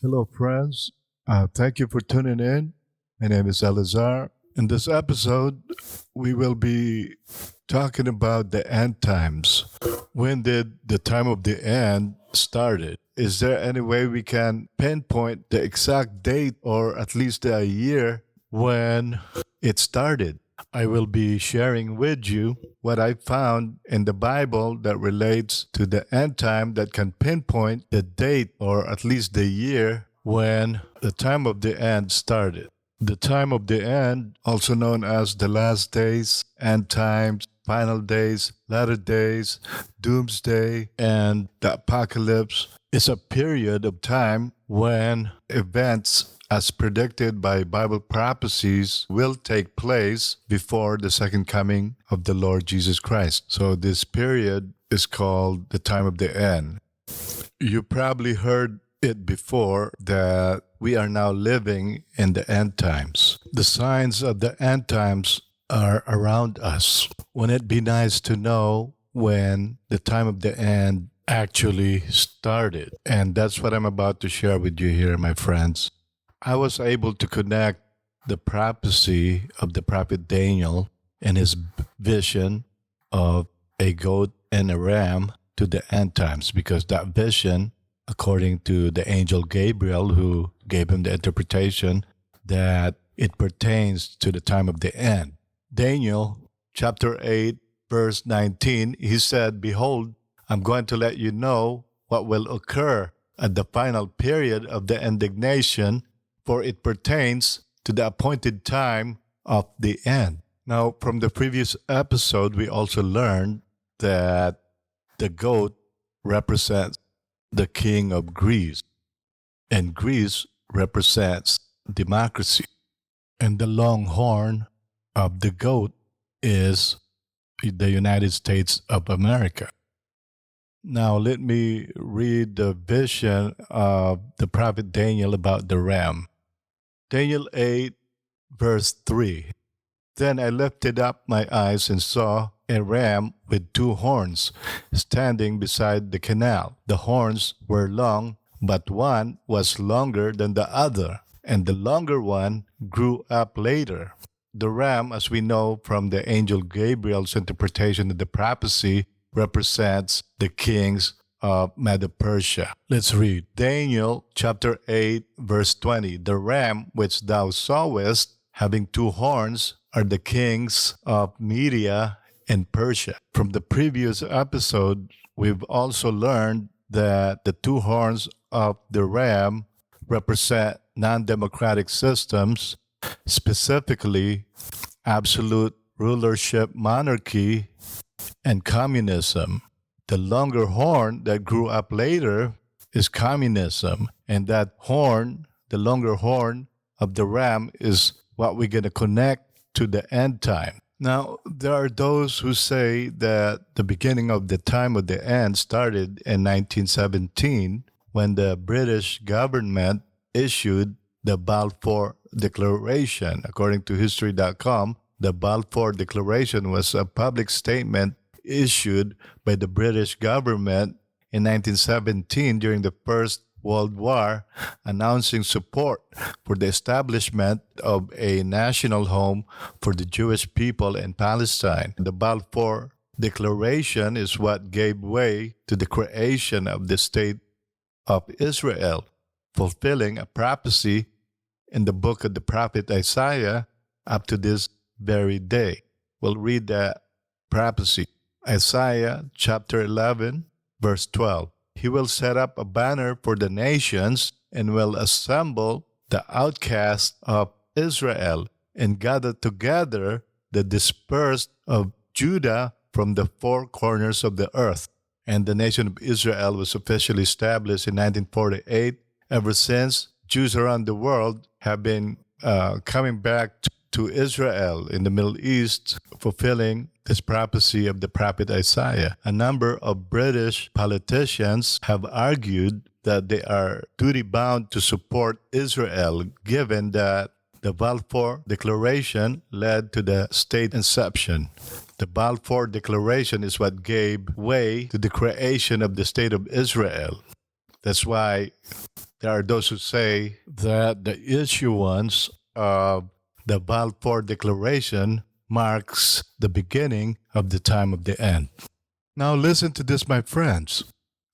Hello, friends. Thank you for tuning in. My name is Elazar. In this episode, we will be talking about the end times. When did the time of the end started? Is there any way we can pinpoint the exact date or at least a year when it started? I will be sharing with you what I found in the Bible that relates to the end time that can pinpoint the date or at least the year when the time of the end started. The time of the end, also known as the last days, end times, final days, latter days, doomsday, and the apocalypse, is a period of time when events as predicted by Bible prophecies will take place before the second coming of the Lord Jesus Christ. So this period is called the time of the end. You probably heard it before that we are now living in the end times. The signs of the end times are around us. Wouldn't it be nice to know when the time of the end actually started? And that's what I'm about to share with you here, my friends. I was able to connect the prophecy of the prophet Daniel and his vision of a goat and a ram to the end times because that vision, according to the angel Gabriel who gave him the interpretation, that it pertains to the time of the end. Daniel chapter 8, verse 19, he said, "Behold, I'm going to let you know what will occur at the final period of the indignation, for it pertains to the appointed time of the end." Now, from the previous episode, we also learned that the goat represents the king of Greece, and Greece represents democracy. And the long horn of the goat is the United States of America. Now, let me read the vision of the prophet Daniel about the ram. Daniel 8, verse 3. Then I lifted up my eyes and saw a ram with two horns standing beside the canal. The horns were long, but one was longer than the other, and the longer one grew up later. The ram, as we know from the angel Gabriel's interpretation of the prophecy, represents the kings of Medo-Persia. Let's read Daniel chapter 8, verse 20. The ram which thou sawest, having two horns, are the kings of Media and Persia. From the previous episode, we've also learned that the two horns of the ram represent non-democratic systems, specifically absolute rulership monarchy and communism. The longer horn that grew up later is communism, and that horn, the longer horn of the ram, is what we're going to connect to the end time. Now, there are those who say that the beginning of the time of the end started in 1917 when the British government issued the Balfour Declaration. According to History.com, the Balfour Declaration was a public statement issued by the British government in 1917 during the First World War, announcing support for the establishment of a national home for the Jewish people in Palestine. The Balfour Declaration is what gave way to the creation of the State of Israel, fulfilling a prophecy in the book of the prophet Isaiah up to this very day. We'll read that prophecy. Isaiah chapter 11, verse 12. He will set up a banner for the nations and will assemble the outcasts of Israel and gather together the dispersed of Judah from the four corners of the earth. And the nation of Israel was officially established in 1948. Ever since, Jews around the world have been coming back to Israel in the Middle East, fulfilling this prophecy of the prophet Isaiah. A number of British politicians have argued that they are duty-bound to support Israel, given that the Balfour Declaration led to the state inception. The Balfour Declaration is what gave way to the creation of the State of Israel. That's why there are those who say that the issuance of the Balfour Declaration marks the beginning of the time of the end. Now, listen to this, my friends.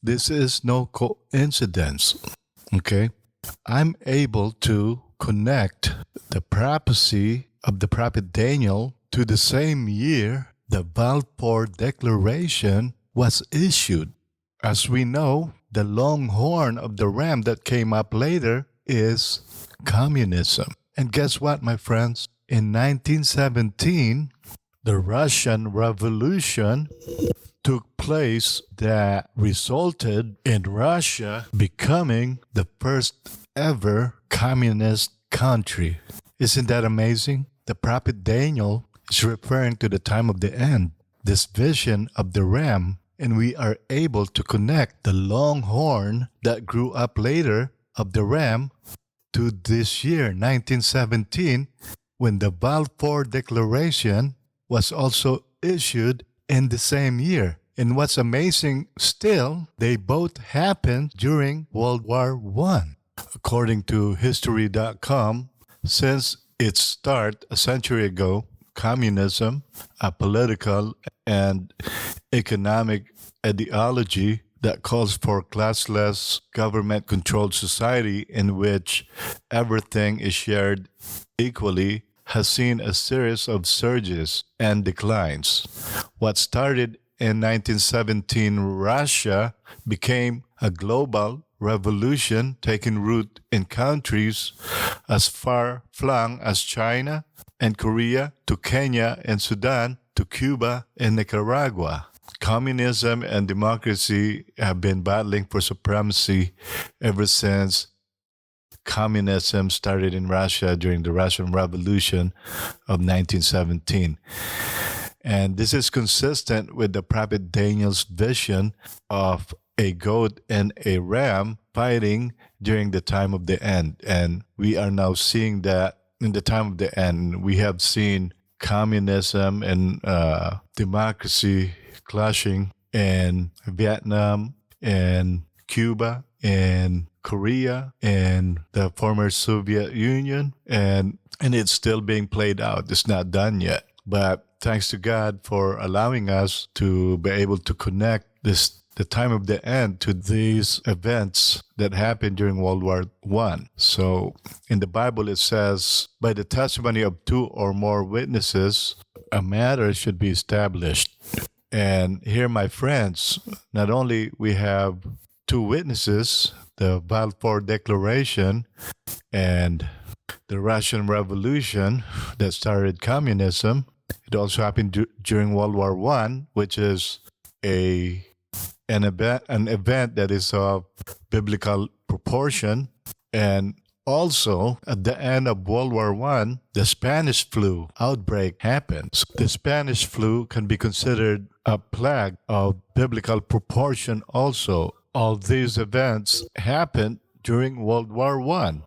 This is no coincidence. Okay? I'm able to connect the prophecy of the prophet Daniel to the same year the Balfour Declaration was issued. As we know, the long horn of the ram that came up later is communism. And guess what, my friends? In 1917, the Russian Revolution took place that resulted in Russia becoming the first ever communist country. Isn't that amazing? The prophet Daniel is referring to the time of the end, this vision of the ram, and we are able to connect the long horn that grew up later of the ram to this year, 1917, when the Balfour Declaration was also issued in the same year. And what's amazing still, they both happened during World War I. According to History.com, since its start a century ago, communism, a political and economic ideology that calls for classless, government-controlled society in which everything is shared equally, has seen a series of surges and declines. What started in 1917 Russia became a global revolution taking root in countries as far-flung as China and Korea to Kenya and Sudan to Cuba and Nicaragua. Communism and democracy have been battling for supremacy ever since communism started in Russia during the Russian Revolution of 1917. And this is consistent with the prophet Daniel's vision of a goat and a ram fighting during the time of the end. And we are now seeing that in the time of the end. We have seen communism and democracy clashing in Vietnam and Cuba and Korea and the former Soviet Union, and it's still being played out. It's not done yet. But thanks to God for allowing us to be able to connect the time of the end to these events that happened during World War I. So in the Bible it says, by the testimony of two or more witnesses, a matter should be established. And here, my friends, not only we have two witnesses, the Balfour Declaration and the Russian Revolution that started communism. It also happened during World War I, which is an event that is of biblical proportion. And also, at the end of World War I, the Spanish flu outbreak happened. So the Spanish flu can be considered a plague of biblical proportion also. All these events happened during World War I.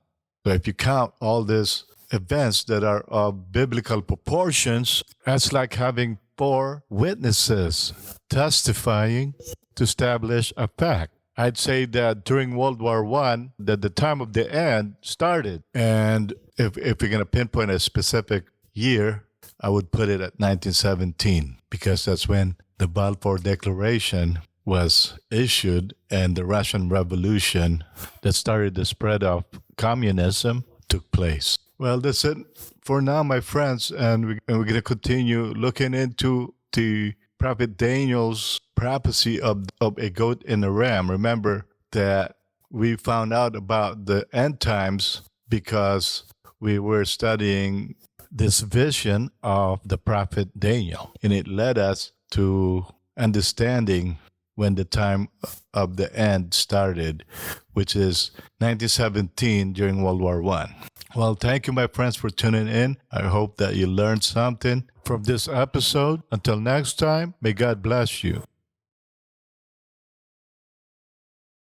So if you count all these events that are of biblical proportions, that's like having four witnesses testifying to establish a fact. I'd say that during World War I, that the time of the end started. And if we're going to pinpoint a specific year, I would put it at 1917, because that's when the Balfour Declaration was issued and the Russian Revolution that started the spread of communism took place. Well, that's it for now, my friends, and we're going to continue looking into the prophet Daniel's prophecy of a goat and a ram. Remember that we found out about the end times because we were studying this vision of the prophet Daniel, and it led us to understanding when the time of the end started, which is 1917 during World War I. Well, thank you, my friends, for tuning in. I hope that you learned something from this episode. Until next time, may God bless you.